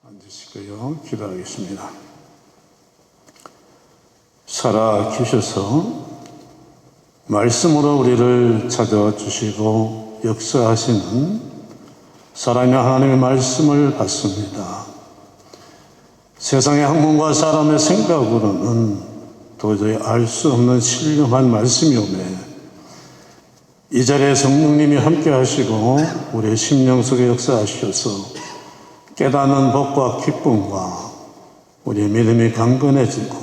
앉으시고요. 기도하겠습니다. 살아계셔서 말씀으로 우리를 찾아주시고 역사하시는 사랑의 하나님의 말씀을 받습니다. 세상의 학문과 사람의 생각으로는 도저히 알 수 없는 신령한 말씀이오매 이 자리에 성령님이 함께 하시고 우리의 심령 속에 역사하셔서 깨닫는 복과 기쁨과 우리의 믿음이 강건해지고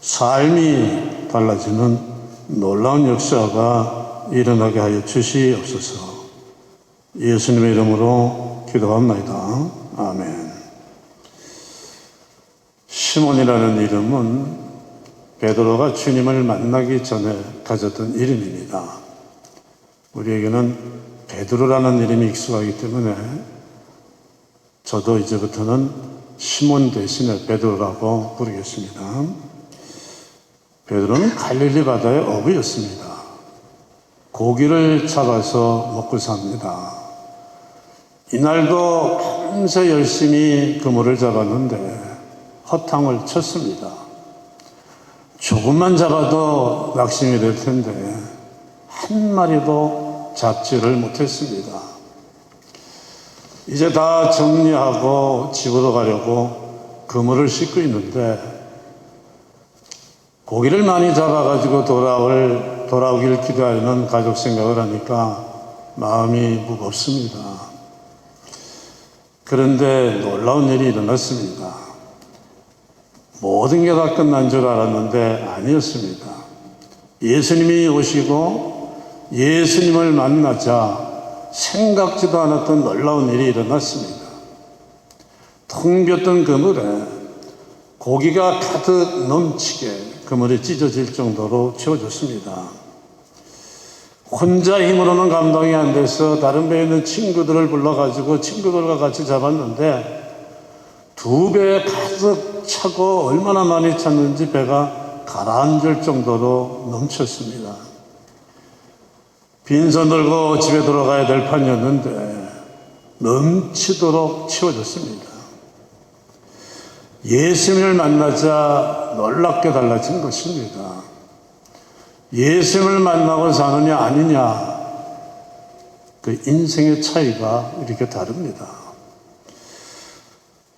삶이 달라지는 놀라운 역사가 일어나게 하여 주시옵소서. 예수님의 이름으로 기도합니다. 아멘. 시몬이라는 이름은 베드로가 주님을 만나기 전에 가졌던 이름입니다. 우리에게는 베드로라는 이름이 익숙하기 때문에 저도 이제부터는 시몬 대신에 베드로라고 부르겠습니다. 베드로는 갈릴리 바다의 어부였습니다. 고기를 잡아서 먹고 삽니다. 이날도 밤새 열심히 그물을 잡았는데 허탕을 쳤습니다. 조금만 잡아도 낙심이 될 텐데 한 마리도 잡지를 못했습니다. 이제 다 정리하고 집으로 가려고 그물을 씻고 있는데 고기를 많이 잡아가지고 돌아오길 기대하는 가족 생각을 하니까 마음이 무겁습니다. 그런데 놀라운 일이 일어났습니다. 모든 게 다 끝난 줄 알았는데 아니었습니다. 예수님이 오시고 예수님을 만나자 생각지도 않았던 놀라운 일이 일어났습니다. 텅 비었던 그물에 고기가 가득 넘치게 그물이 찢어질 정도로 채워졌습니다. 혼자 힘으로는 감당이 안 돼서 다른 배에 있는 친구들을 불러가지고 친구들과 같이 잡았는데 2배 가득 차고 얼마나 많이 찼는지 배가 가라앉을 정도로 넘쳤습니다. 빈손 들고 집에 들어가야 될 판이었는데 넘치도록 채워졌습니다. 예수님을 만나자 놀랍게 달라진 것입니다. 예수님을 만나고 사느냐 아니냐, 그 인생의 차이가 이렇게 다릅니다.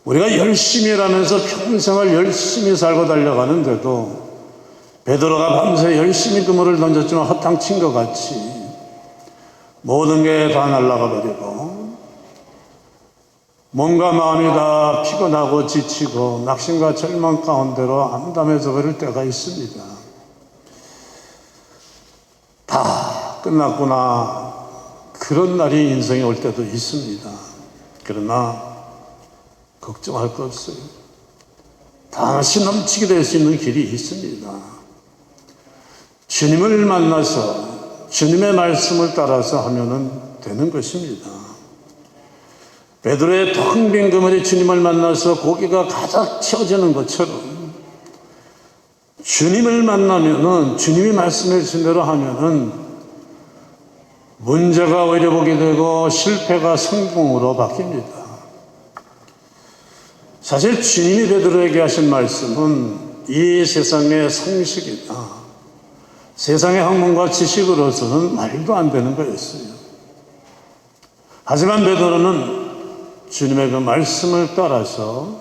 우리가 열심히 일하면서 평생을 열심히 살고 달려가는데도 베드로가 밤새 열심히 그물을 던졌지만 허탕 친 것 같이 모든 게 다 날아가 버리고 몸과 마음이 다 피곤하고 지치고 낙심과 절망 가운데로 암담해져 버릴 때가 있습니다. 다 끝났구나, 그런 날이 인생에 올 때도 있습니다. 그러나 걱정할 거 없어요. 다시 넘치게 될 수 있는 길이 있습니다. 주님을 만나서 주님의 말씀을 따라서 하면 되는 것입니다. 베드로의 텅 빈 그물이 주님을 만나서 고기가 가득 채워지는 것처럼 주님을 만나면은, 주님이 말씀해 주신 대로 하면은 문제가 오히려 복이 되고 실패가 성공으로 바뀝니다. 사실 주님이 베드로에게 하신 말씀은 이 세상의 상식이나 세상의 학문과 지식으로서는 말도 안 되는 거였어요. 하지만 베드로는 주님의 그 말씀을 따라서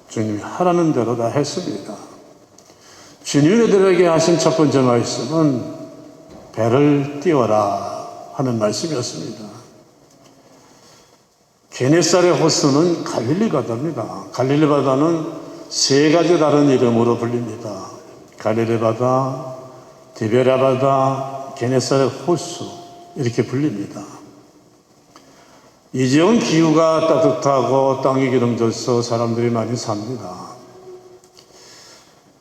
주님이 하라는 대로 다 했습니다. 주님이 베드로에게 하신 첫 번째 말씀은 배를 띄워라 하는 말씀이었습니다. 게네사렛 호수는 갈릴리 바다입니다. 갈릴리 바다는 3가지 다른 이름으로 불립니다. 갈릴리 바다, 디베랴 바다, 게네사렛 호수, 이렇게 불립니다. 이 지역은 기후가 따뜻하고 땅이 기름져서 사람들이 많이 삽니다.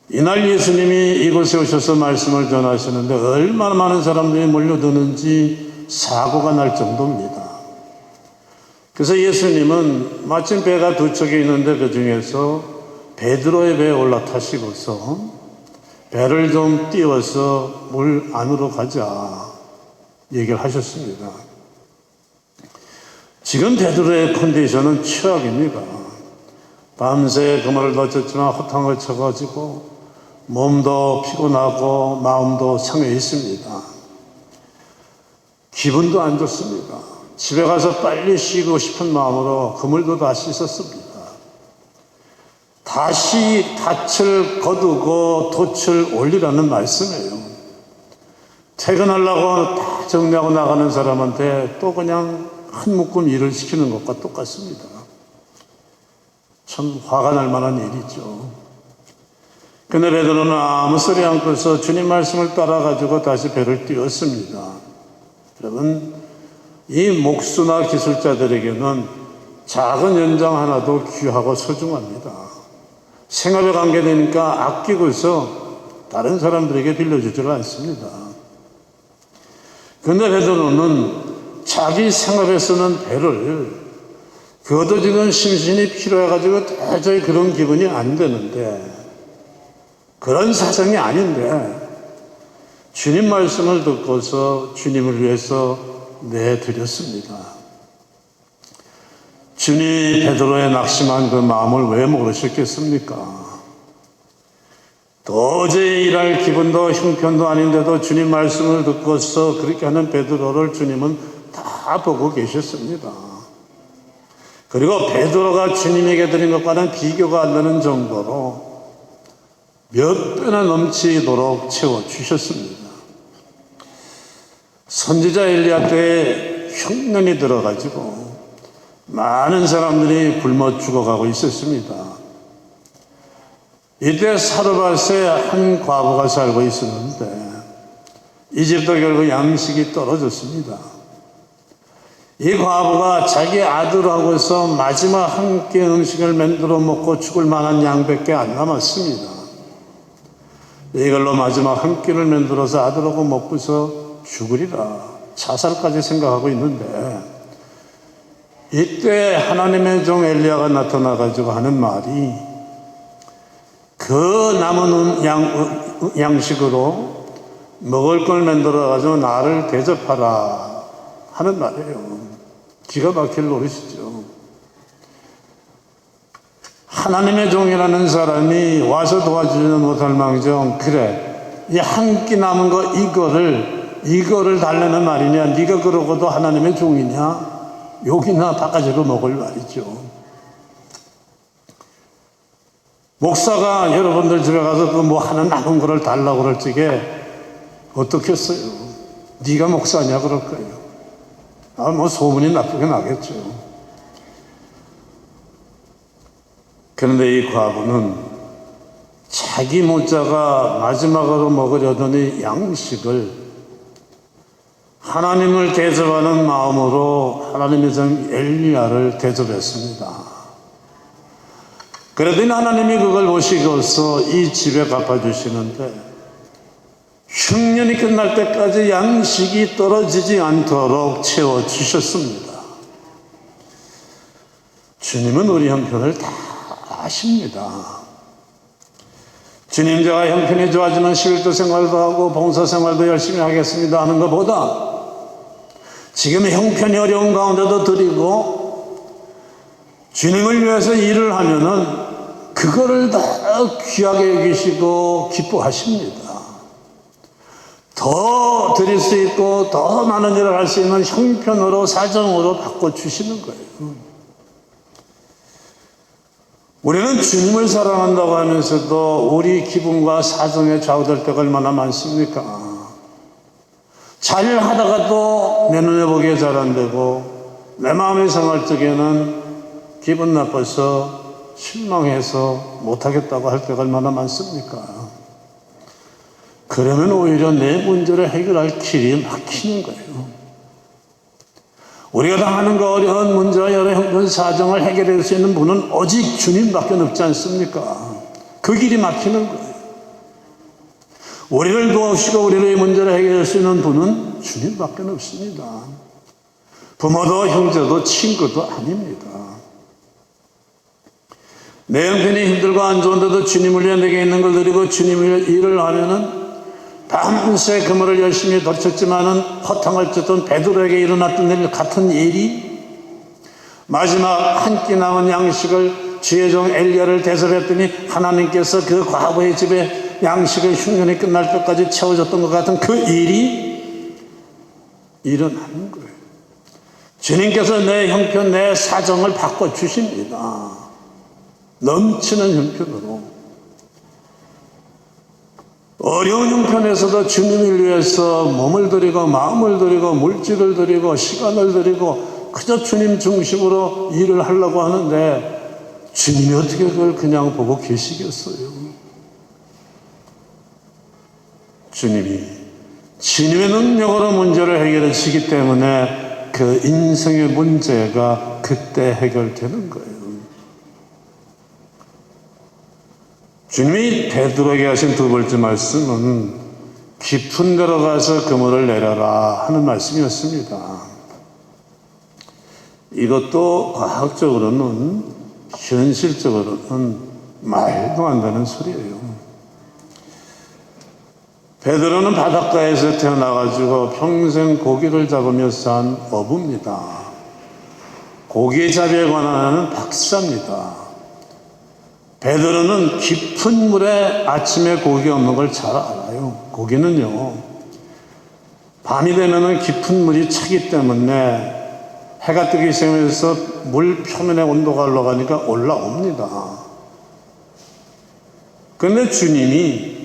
이날 예수님이 이곳에 오셔서 말씀을 전하시는데 얼마나 많은 사람들이 몰려드는지 사고가 날 정도입니다. 그래서 예수님은 마침 배가 2척이 있는데 그 중에서 베드로의 배에 올라타시고서 배를 좀 띄워서 물 안으로 가자 얘기를 하셨습니다. 지금 베드로의 컨디션은 최악입니다. 밤새 그물을 던졌지만 허탕을 쳐가지고 몸도 피곤하고 마음도 상해 있습니다. 기분도 안 좋습니다. 집에 가서 빨리 쉬고 싶은 마음으로 그물도 다 씻었습니다. 다시 닻을 거두고 돛을 올리라는 말씀이에요. 퇴근하려고 다 정리하고 나가는 사람한테 또 그냥 한 묶음 일을 시키는 것과 똑같습니다. 참 화가 날 만한 일이죠. 근데 베드로는 아무 소리 않고서 주님 말씀을 따라가지고 다시 배를 띄웠습니다. 여러분, 이 목수나 기술자들에게는 작은 연장 하나도 귀하고 소중합니다. 생업에 관계되니까 아끼고서 다른 사람들에게 빌려주지를 않습니다. 그런데 베드로는 자기 생업에 쓰는 배를 그것도 지금 심신이 필요해가지고 도저히 그런 기분이 안 되는데, 그런 사정이 아닌데 주님 말씀을 듣고서 주님을 위해서 내드렸습니다. 주님이 베드로의 낙심한 그 마음을 왜 모르셨겠습니까? 도저히 일할 기분도 형편도 아닌데도 주님 말씀을 듣고서 그렇게 하는 베드로를 주님은 다 보고 계셨습니다. 그리고 베드로가 주님에게 드린 것과는 비교가 안 되는 정도로 몇 배나 넘치도록 채워주셨습니다. 선지자 엘리야 때에 흉년이 들어가지고 많은 사람들이 굶어 죽어가고 있었습니다. 이때 사르밧에 한 과부가 살고 있었는데 이 집도 결국 양식이 떨어졌습니다. 이 과부가 자기 아들하고서 마지막 한 끼 음식을 만들어 먹고 죽을 만한 양밖에 안 남았습니다. 이걸로 마지막 한 끼를 만들어서 아들하고 먹고서 죽으리라 자살까지 생각하고 있는데, 이때 하나님의 종 엘리야가 나타나가지고 하는 말이 그 남은 양식으로 먹을 걸 만들어가지고 나를 대접하라 하는 말이에요. 기가 막힐 노릇이죠. 하나님의 종이라는 사람이 와서 도와주지는 못할 망정, 그래, 이 한 끼 남은 거 이거를 달라는 말이냐, 네가 그러고도 하나님의 종이냐, 욕이나 바가지로 먹을 말이죠. 목사가 여러분들 집에 가서 그 뭐 하나 남은 거를 달라고 그럴 적에 어떻겠어요? 네가 목사냐 그럴 거예요. 뭐 소문이 나쁘게 나겠죠. 그런데 이 과부는 자기 모자가 마지막으로 먹으려던 이 양식을 하나님을 대접하는 마음으로 하나님의 종 엘리야를 대접했습니다. 그러더니 하나님이 그걸 보시고서 이 집에 갚아주시는데, 흉년이 끝날 때까지 양식이 떨어지지 않도록 채워주셨습니다. 주님은 우리 형편을 다 아십니다. 주님, 제가 형편이 좋아지면 11조 생활도 하고 봉사 생활도 열심히 하겠습니다 하는 것보다 지금 형편이 어려운 가운데도 드리고 주님을 위해서 일을 하면은 그거를 더 귀하게 여기시고 기뻐하십니다. 더 드릴 수 있고 더 많은 일을 할 수 있는 형편으로 사정으로 바꿔주시는 거예요. 우리는 주님을 사랑한다고 하면서도 우리 기분과 사정에 좌우될 때가 얼마나 많습니까? 잘 하다가도 내 눈에 보기에 잘 안 되고 내 마음이 상할 적에는 기분 나빠서 실망해서 못하겠다고 할 때가 얼마나 많습니까? 그러면 오히려 내 문제를 해결할 길이 막히는 거예요. 우리가 당하는 그 어려운 문제와 여러 형편 사정을 해결할 수 있는 분은 오직 주님밖에 없지 않습니까? 그 길이 막히는 거예요. 우리를 도우시고 우리의 문제를 해결할 수 있는 분은 주님밖에 없습니다. 부모도 형제도 친구도 아닙니다. 내 형편이 힘들고 안 좋은데도 주님을 위해 내게 있는 걸 드리고 주님을 일을 하면은 밤새 그물을 열심히 덮쳤지만은 허탕을 쳤던 베드로에게 일어났던 일 같은 일이 마지막 한 끼 남은 양식을 주의 종 엘리야를 대접했더니 하나님께서 그 과부의 집에 양식을 흉년이 끝날 때까지 채워줬던 것 같은 그 일이 일어나는 거예요. 주님께서 내 형편, 내 사정을 바꿔주십니다. 넘치는 형편으로. 어려운 형편에서도 주님을 위해서 몸을 드리고 마음을 드리고 물질을 드리고 시간을 드리고 그저 주님 중심으로 일을 하려고 하는데 주님이 어떻게 그걸 그냥 보고 계시겠어요? 주님의 능력으로 문제를 해결해 주시기 때문에 그 인생의 문제가 그때 해결되는 거예요. 주님이 베드로에게 하신 두 번째 말씀은 깊은 데로 가서 그물을 내려라 하는 말씀이었습니다. 이것도 과학적으로는 현실적으로는 말도 안 되는 소리예요. 베드로는 바닷가에서 태어나가지고 평생 고기를 잡으며 산 어부입니다. 고기잡이에 관한 박사입니다. 베드로는 깊은 물에 아침에 고기 없는 걸 잘 알아요. 고기는요, 밤이 되면은 깊은 물이 차기 때문에 해가 뜨기 시작해서 물 표면의 온도가 올라가니까 올라옵니다. 그런데 주님이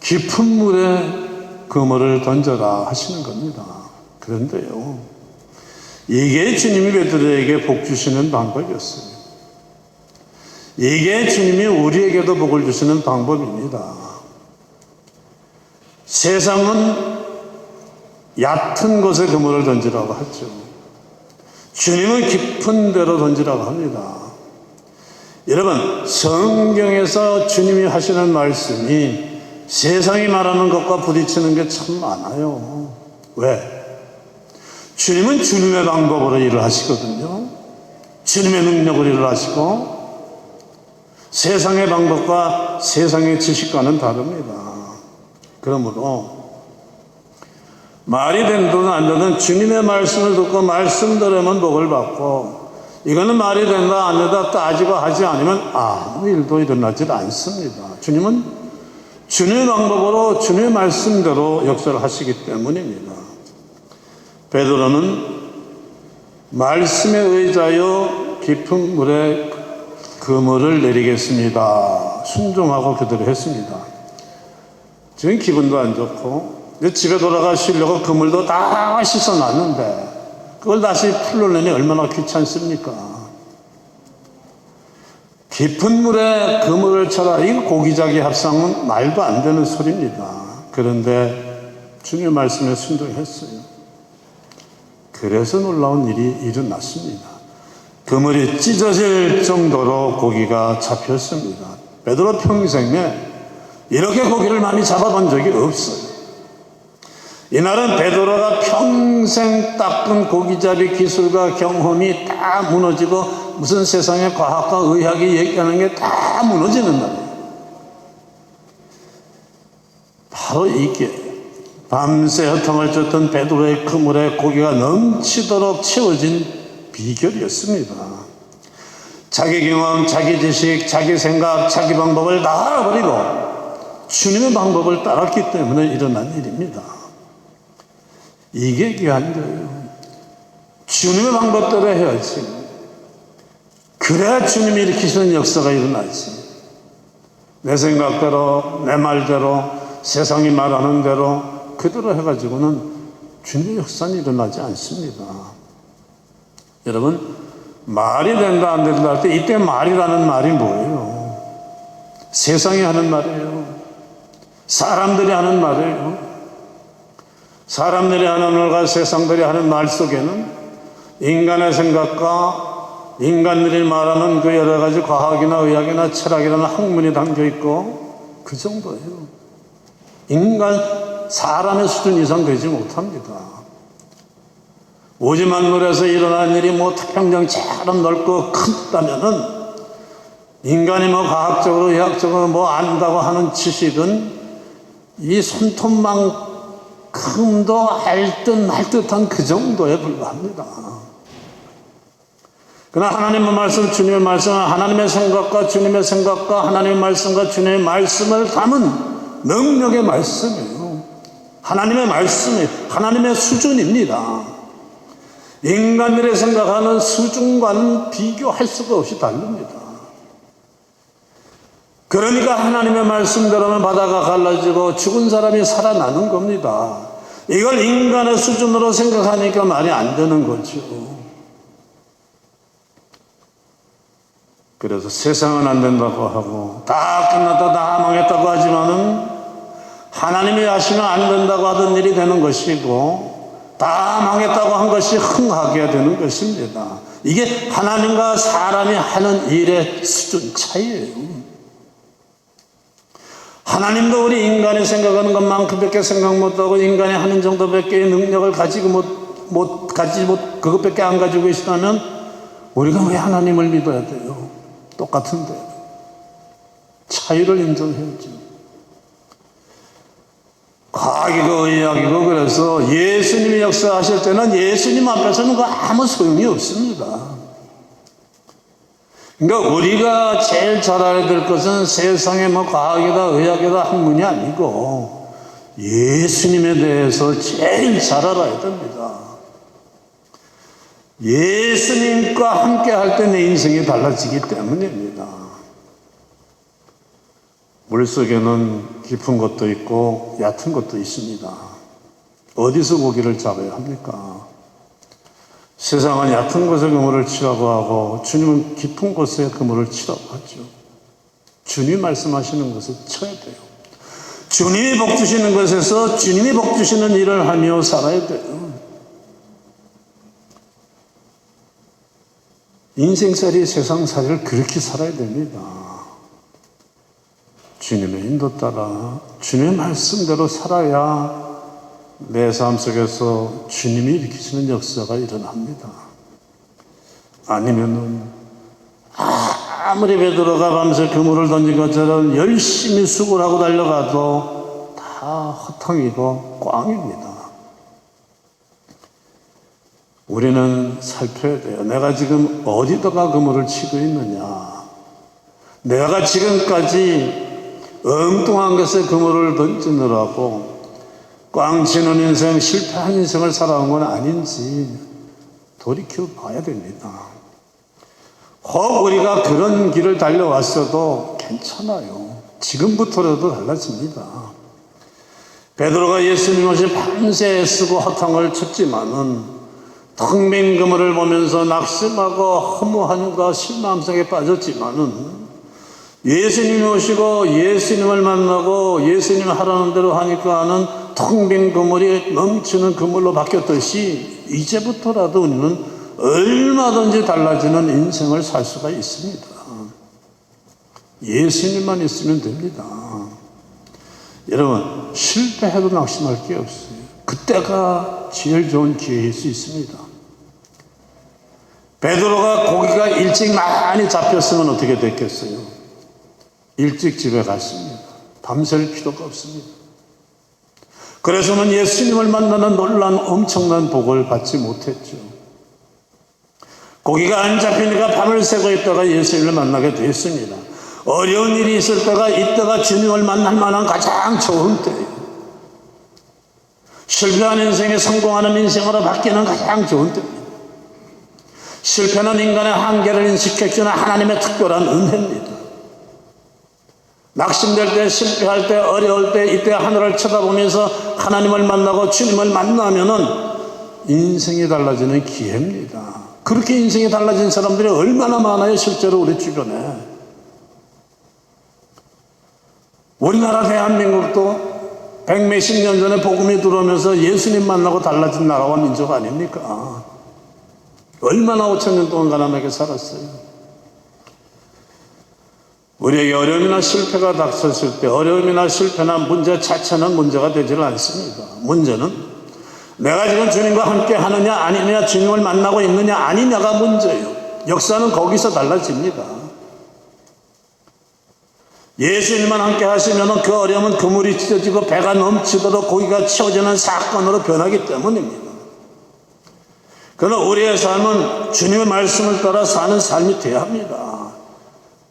깊은 물에 그물을 던져라 하시는 겁니다. 그런데요, 이게 주님이 베드로에게 복 주시는 방법이었어요. 이게 주님이 우리에게도 복을 주시는 방법입니다. 세상은 얕은 곳에 그물을 던지라고 하죠. 주님은 깊은 데로 던지라고 합니다. 여러분, 성경에서 주님이 하시는 말씀이 세상이 말하는 것과 부딪히는 게 참 많아요. 왜? 주님은 주님의 방법으로 일을 하시거든요. 주님의 능력으로 일을 하시고 세상의 방법과 세상의 지식과는 다릅니다. 그러므로 말이 된든 안 되든 주님의 말씀을 듣고 말씀대로만 복을 받고 이거는 말이 된다 안 된다 따지고 하지 않으면 아무 일도 일어나질 않습니다. 주님은 주님의 방법으로 주님의 말씀대로 역사를 하시기 때문입니다. 베드로는 말씀에 의자여 깊은 물에 그물을 내리겠습니다. 순종하고 그대로 했습니다. 지금 기분도 안 좋고 집에 돌아가 쉬려고 그물도 다 씻어놨는데 그걸 다시 풀러내니 얼마나 귀찮습니까? 깊은 물에 그물을 쳐라. 이거 고기잡이 합상은 말도 안 되는 소리입니다. 그런데 주님의 말씀에 순종했어요. 그래서 놀라운 일이 일어났습니다. 그물이 찢어질 정도로 고기가 잡혔습니다. 베드로 평생에 이렇게 고기를 많이 잡아본 적이 없어요. 이날은 베드로가 평생 닦은 고기잡이 기술과 경험이 다 무너지고 무슨 세상의 과학과 의학이 얘기하는 게 다 무너지는 날이에요. 바로 이게 밤새 허탕을 쳤던 베드로의 그물에 고기가 넘치도록 채워진 비결이었습니다. 자기 경험, 자기 지식, 자기 생각, 자기 방법을 다 버리고 주님의 방법을 따랐기 때문에 일어난 일입니다. 이게 귀한 거예요. 주님의 방법대로 해야지. 그래야 주님이 일으키시는 역사가 일어나지. 내 생각대로, 내 말대로, 세상이 말하는 대로 그대로 해가지고는 주님의 역사는 일어나지 않습니다. 여러분, 말이 된다 안 된다 할 때 이때 말이라는 말이 뭐예요? 세상이 하는 말이에요. 사람들이 하는 말이에요. 사람들이 하는 말과 세상들이 하는 말 속에는 인간의 생각과 인간들이 말하는 그 여러 가지 과학이나 의학이나 철학이라는 학문이 담겨 있고 그 정도예요. 사람의 수준 이상 되지 못합니다. 오지만물에서 일어난 일이 뭐 태평양처럼 넓고 크다면은 인간이 뭐 과학적으로 의학적으로 뭐 안다고 하는 지식은 이 손톱만큼도 알 듯 말 듯한 그 정도에 불과합니다. 그러나 하나님의 말씀, 주님의 말씀은 하나님의 생각과 주님의 생각과 하나님의 말씀과 주님의 말씀을 담은 능력의 말씀이에요. 하나님의 말씀이 하나님의 수준입니다. 인간들이 생각하는 수준과는 비교할 수가 없이 다릅니다. 그러니까 하나님의 말씀대로는 바다가 갈라지고 죽은 사람이 살아나는 겁니다. 이걸 인간의 수준으로 생각하니까 말이 안 되는 거죠. 그래서 세상은 안 된다고 하고 다 끝났다 다 망했다고 하지만은 하나님이 하시면 안 된다고 하던 일이 되는 것이고 다 망했다고 한 것이 흥하게 되는 것입니다. 이게 하나님과 사람이 하는 일의 수준 차이예요. 하나님도 우리 인간이 생각하는 것만큼밖에 생각 못하고 인간이 하는 정도밖에 능력을 그것밖에 안 가지고 계시다면 우리가 왜 하나님을 믿어야 돼요? 똑같은데 차이를 인정해야죠. 과학이고 의학이고 그래서 예수님이 역사하실 때는 예수님 앞에서는 아무 소용이 없습니다. 그러니까 우리가 제일 잘 알아야 될 것은 세상의 과학이다 의학이다 학문이 아니고 예수님에 대해서 제일 잘 알아야 됩니다. 예수님과 함께 할 때 내 인생이 달라지기 때문입니다. 물속에는 깊은 것도 있고 얕은 것도 있습니다. 어디서 고기를 잡아야 합니까? 세상은 얕은 곳에 그물을 치라고 하고 주님은 깊은 곳에 그물을 치라고 하죠. 주님이 말씀하시는 곳에 쳐야 돼요. 주님이 복 주시는 곳에서 주님이 복 주시는 일을 하며 살아야 돼요. 인생살이 세상살이를 그렇게 살아야 됩니다. 주님의 인도 따라 주님의 말씀대로 살아야 내 삶 속에서 주님이 일으키시는 역사가 일어납니다. 아니면은 아무리 베드로가 밤새 그물을 던진 것처럼 열심히 수고를 하고 달려가도 다 허탕이고 꽝입니다. 우리는 살펴야 돼요. 내가 지금 어디다가 그물을 치고 있느냐. 내가 지금까지 엉뚱한 것에 그물을 던지느라고 꽝치는 인생, 실패한 인생을 살아온 건 아닌지 돌이켜 봐야 됩니다. 혹 우리가 그런 길을 달려왔어도 괜찮아요. 지금부터라도 달라집니다. 베드로가 예수님 없이 밤새 애쓰고 허탕을 쳤지만은 텅 빈 그물을 보면서 낙심하고 허무함과 실망성에 빠졌지만은 예수님이 오시고 예수님을 만나고 예수님이 하라는 대로 하니까는 텅 빈 그물이 넘치는 그물로 바뀌었듯이 이제부터라도 우리는 얼마든지 달라지는 인생을 살 수가 있습니다. 예수님만 있으면 됩니다. 여러분 실패해도 낙심할 게 없어요. 그때가 제일 좋은 기회일 수 있습니다. 베드로가 고기가 일찍 많이 잡혔으면 어떻게 됐겠어요? 일찍 집에 갔습니다. 밤샐 필요가 없습니다. 그래서는 예수님을 만나는 놀란 엄청난 복을 받지 못했죠. 고기가 안 잡히니까 밤을 새고 있다가 예수님을 만나게 됐습니다. 어려운 일이 있을 때가 이때가 주님을 만날 만한 가장 좋은 때예요. 실패한 인생이 성공하는 인생으로 바뀌는 가장 좋은 때입니다. 실패는 인간의 한계를 인식해주는 하나님의 특별한 은혜입니다. 낙심될 때, 실패할 때, 어려울 때 이때 하늘을 쳐다보면서 하나님을 만나고 주님을 만나면은 인생이 달라지는 기회입니다. 그렇게 인생이 달라진 사람들이 얼마나 많아요, 실제로 우리 주변에. 우리나라 대한민국도 백몇십 년 전에 복음이 들어오면서 예수님 만나고 달라진 나라와 민족 아닙니까? 얼마나 5,000년 동안 가난하게 살았어요. 우리에게 어려움이나 실패가 닥쳤을 때 어려움이나 실패나 문제 자체는 문제가 되질 않습니다. 문제는 내가 지금 주님과 함께 하느냐 아니냐, 주님을 만나고 있느냐 아니냐가 문제예요. 역사는 거기서 달라집니다. 예수님만 함께 하시면 그 어려움은 그물이 찢어지고 배가 넘치도록 고기가 치워지는 사건으로 변하기 때문입니다. 그러나 우리의 삶은 주님의 말씀을 따라 사는 삶이 되어야 합니다.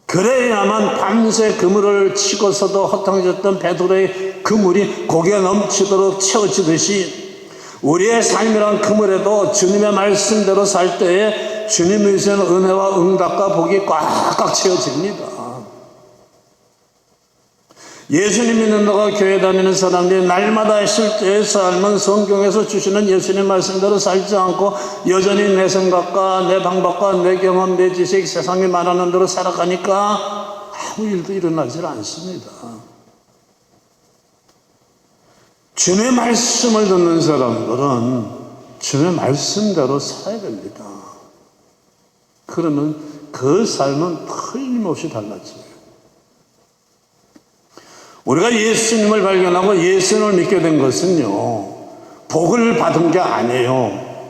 그래야만 밤새 그물을 치고서도 허탕졌던 베드로의 그물이 고기가 넘치도록 채워지듯이 우리의 삶이란 그물에도 주님의 말씀대로 살 때에 주님의 주시는 은혜와 응답과 복이 꽉꽉 채워집니다. 예수님 믿는다고 교회 다니는 사람들이 날마다 실제의 삶은 성경에서 주시는 예수님 말씀대로 살지 않고 여전히 내 생각과 내 방법과 내 경험, 내 지식, 세상이 말하는 대로 살아가니까 아무 일도 일어나질 않습니다. 주님의 말씀을 듣는 사람들은 주님의 말씀대로 살아야 됩니다. 그러면 그 삶은 틀림없이 달라져요. 우리가 예수님을 발견하고 예수님을 믿게 된 것은요, 복을 받은 게 아니에요.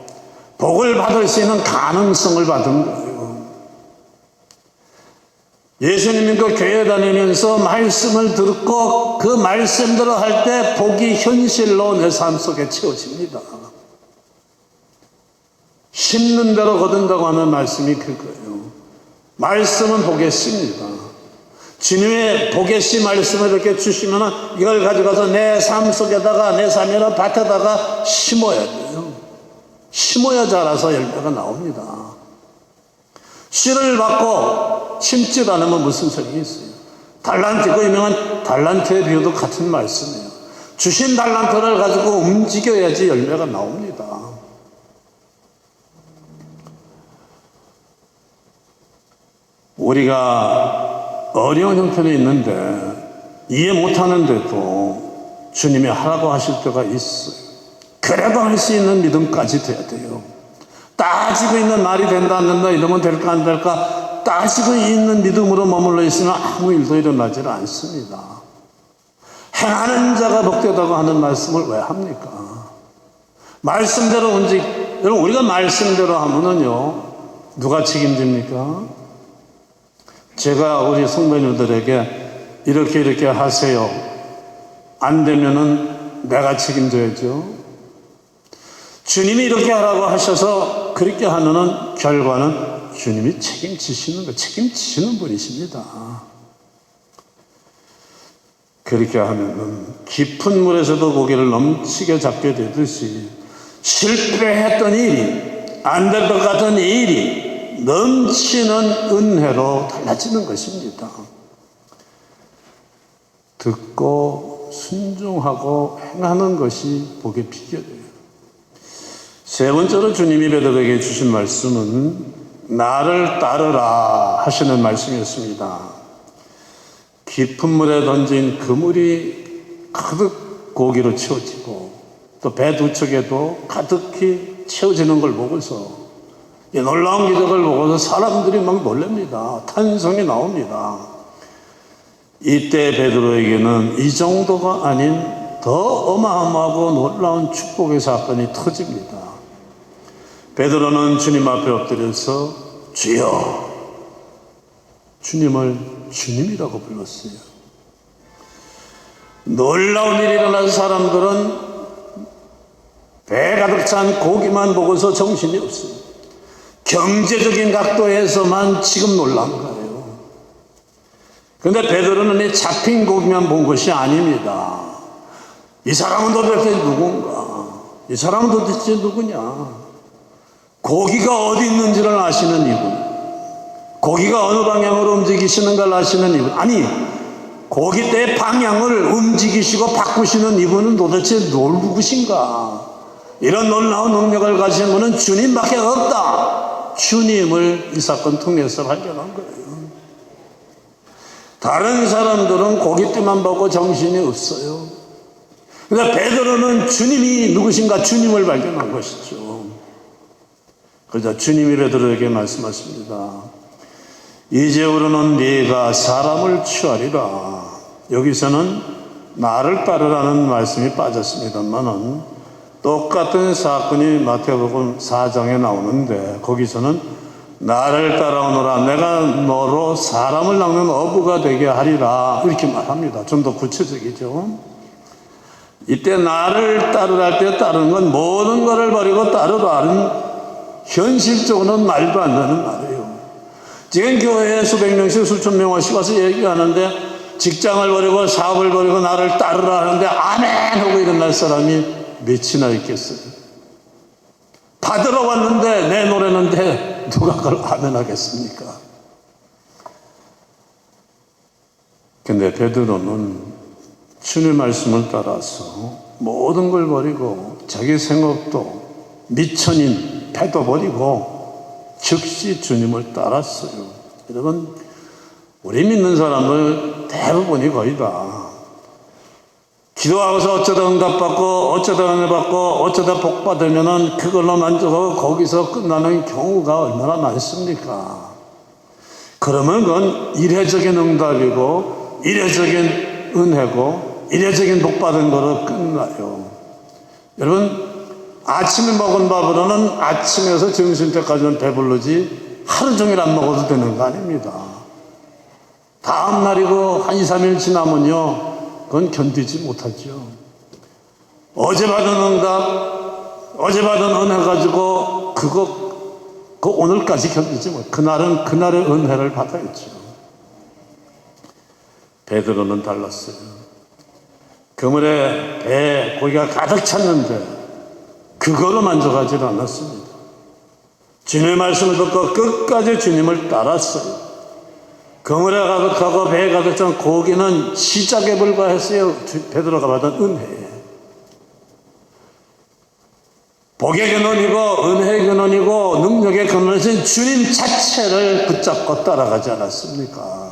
복을 받을 수 있는 가능성을 받은 거예요. 예수님 믿고 교회 다니면서 말씀을 듣고 그 말씀대로 할 때 복이 현실로 내 삶 속에 채워집니다. 심는 대로 거둔다고 하는 말씀이 그거예요. 말씀은 복의 씨입니다. 주님의 복의 씨 말씀을 이렇게 주시면 이걸 가져가서 내 삶 속에다가 내 삶이나 밭에다가 심어야 돼요. 심어야 자라서 열매가 나옵니다. 씨를 받고 심지 않으면 무슨 소용이 있어요. 달란트, 그 유명한 달란트의 비유도 같은 말씀이에요. 주신 달란트를 가지고 움직여야지 열매가 나옵니다. 우리가 어려운 형편에 있는데 이해 못하는데도 주님이 하라고 하실 때가 있어요. 그래도 할 수 있는 믿음까지 돼야 돼요. 따지고 있는 말이 된다 안 된다 이러면 될까 안 될까 따지고 있는 믿음으로 머물러 있으면 아무 일도 일어나질 않습니다. 행하는 자가 복되다고 하는 말씀을 왜 합니까? 말씀대로 여러분 우리가 말씀대로 하면은요 누가 책임집니까? 제가 우리 성도님들에게 이렇게 하세요. 안 되면은 내가 책임져야죠. 주님이 이렇게 하라고 하셔서 그렇게 하는 결과는 주님이 책임지시는 분이십니다. 그렇게 하면은 깊은 물에서도 고기를 넘치게 잡게 되듯이 실패했던 일이 안 될 것 같은 일이 넘치는 은혜로 달라지는 것입니다. 듣고 순종하고 행하는 것이 복의 비결이에요. 세 번째로 주님이 베드로에게 주신 말씀은 나를 따르라 하시는 말씀이었습니다. 깊은 물에 던진 그물이 가득 고기로 채워지고 또 배 두 척에도 가득히 채워지는 걸 보고서 이 놀라운 기적을 보고서 사람들이 막 놀랍니다. 탄성이 나옵니다. 이때 베드로에게는 이 정도가 아닌 더 어마어마하고 놀라운 축복의 사건이 터집니다. 베드로는 주님 앞에 엎드려서 주여, 주님을 주님이라고 불렀어요. 놀라운 일이 일어난 사람들은 배 가득 찬 고기만 보고서 정신이 없어요. 경제적인 각도에서만 지금 놀란 거예요. 그런데 베드로는 이 잡힌 고기만 본 것이 아닙니다. 이 사람은 도대체 누군가? 이 사람은 도대체 누구냐? 고기가 어디 있는지를 아시는 이분, 고기가 어느 방향으로 움직이시는 걸 아시는 이분, 아니 고기대의 방향을 움직이시고 바꾸시는 이분은 도대체 누구신가? 이런 놀라운 능력을 가진 분은 주님밖에 없다. 주님을 이 사건 통해서 발견한 거예요. 다른 사람들은 고깃대만 보고 정신이 없어요. 그런데 베드로는 주님이 누구신가 주님을 발견한 것이죠. 그러자 주님이 베드로에게 말씀하십니다. 이제부로는 네가 사람을 취하리라. 여기서는 나를 따르라는 말씀이 빠졌습니다만은 똑같은 사건이 마태복음 4장에 나오는데 거기서는 나를 따라오너라 내가 너로 사람을 낚는 어부가 되게 하리라 이렇게 말합니다. 좀 더 구체적이죠. 이때 나를 따르라 할 때 따르는 건 모든 것을 버리고 따르라는 현실적으로는 말도 안 되는 말이에요. 지금 교회에 수백 명씩 수천 명씩 와서 얘기하는데 직장을 버리고 사업을 버리고 나를 따르라 하는데 아멘 하고 일어날 사람이 몇이나 있겠어요. 받으러 왔는데 내 노래는데 누가 그걸 아멘 하겠습니까? 근데 베드로는 주님의 말씀을 따라서 모든 걸 버리고 자기 생업도 미천인 배도 버리고 즉시 주님을 따랐어요. 여러분, 우리 믿는 사람들 대부분이 거의 다 기도하고서 어쩌다 응답받고 어쩌다 은혜 받고 어쩌다 복 받으면은 그걸로 만족하고 거기서 끝나는 경우가 얼마나 많습니까? 그러면 그건 이례적인 응답이고 이례적인 은혜고 이례적인 복 받은 거로 끝나요. 여러분, 아침에 먹은 밥으로는 아침에서 점심때까지는 배부르지 하루 종일 안 먹어도 되는 거 아닙니다. 다음 날이고 한 2, 3일 지나면요 그건 견디지 못하죠. 어제 받은 응답, 어제 받은 은혜 가지고 그거 오늘까지 견디지 못. 그날은 그날의 은혜를 받아야죠. 베드로는 달랐어요. 그물에 배에 고기가 가득 찼는데 그거로 만족하지 않았습니다. 주님의 말씀을 듣고 끝까지 주님을 따랐어요. 그물에 가득하고 배에 가득 찬 고기는 시작에 불과했어요. 베드로가 받은 은혜에. 복의 근원이고 은혜의 근원이고 능력의 근원이신 주님 자체를 붙잡고 따라가지 않았습니까?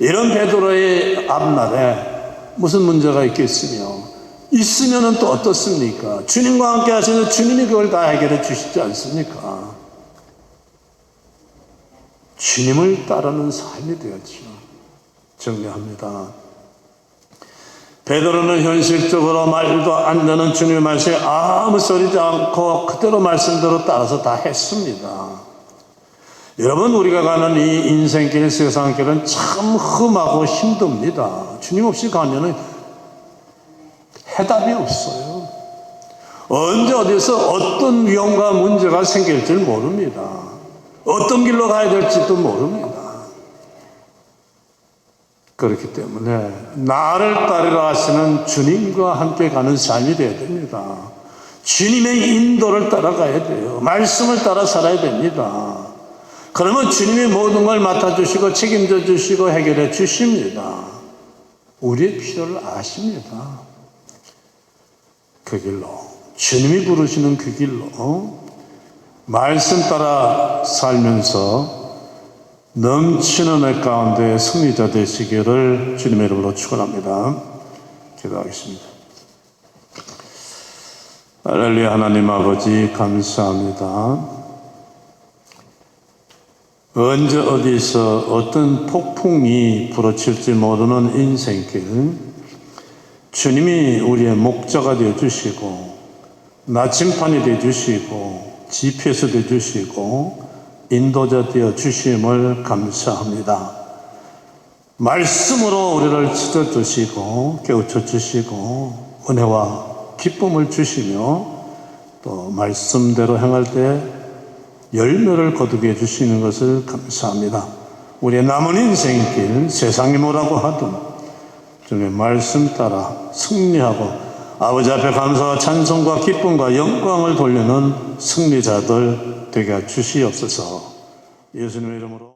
이런 베드로의 앞날에 무슨 문제가 있겠으며 있으면은 또 어떻습니까? 주님과 함께 하시는 주님이 그걸 다 해결해 주시지 않습니까? 주님을 따르는 삶이 되었죠. 정리합니다. 베드로는 현실적으로 말도 안 되는 주님의 말씀에 아무 소리지 않고 그대로 말씀대로 따라서 다 했습니다. 여러분, 우리가 가는 이 인생길, 세상길은 참 험하고 힘듭니다. 주님 없이 가면은 해답이 없어요. 언제 어디서 어떤 위험과 문제가 생길지 모릅니다. 어떤 길로 가야 될지도 모릅니다. 그렇기 때문에 나를 따르라 하시는 주님과 함께 가는 삶이 되어야 됩니다. 주님의 인도를 따라가야 돼요. 말씀을 따라 살아야 됩니다. 그러면 주님이 모든 걸 맡아주시고 책임져 주시고 해결해 주십니다. 우리의 필요를 아십니다. 그 길로, 주님이 부르시는 그 길로 말씀 따라 살면서 넘치는 애 가운데 승리자 되시기를 주님의 이름으로 축원합니다. 기도하겠습니다. 할렐루야. 하나님 아버지 감사합니다. 언제 어디서 어떤 폭풍이 불어칠지 모르는 인생길, 주님이 우리의 목자가 되어주시고 나침판이 되어주시고 GPS 되어주시고 인도자 되어주심을 감사합니다. 말씀으로 우리를 찢어주시고 깨우쳐주시고 은혜와 기쁨을 주시며 또 말씀대로 행할 때 열매를 거두게 해주시는 것을 감사합니다. 우리의 남은 인생길 세상이 뭐라고 하든 주님의 말씀 따라 승리하고 아버지 앞에 감사와 찬송과 기쁨과 영광을 돌리는 승리자들 되게 주시옵소서. 예수님의 이름으로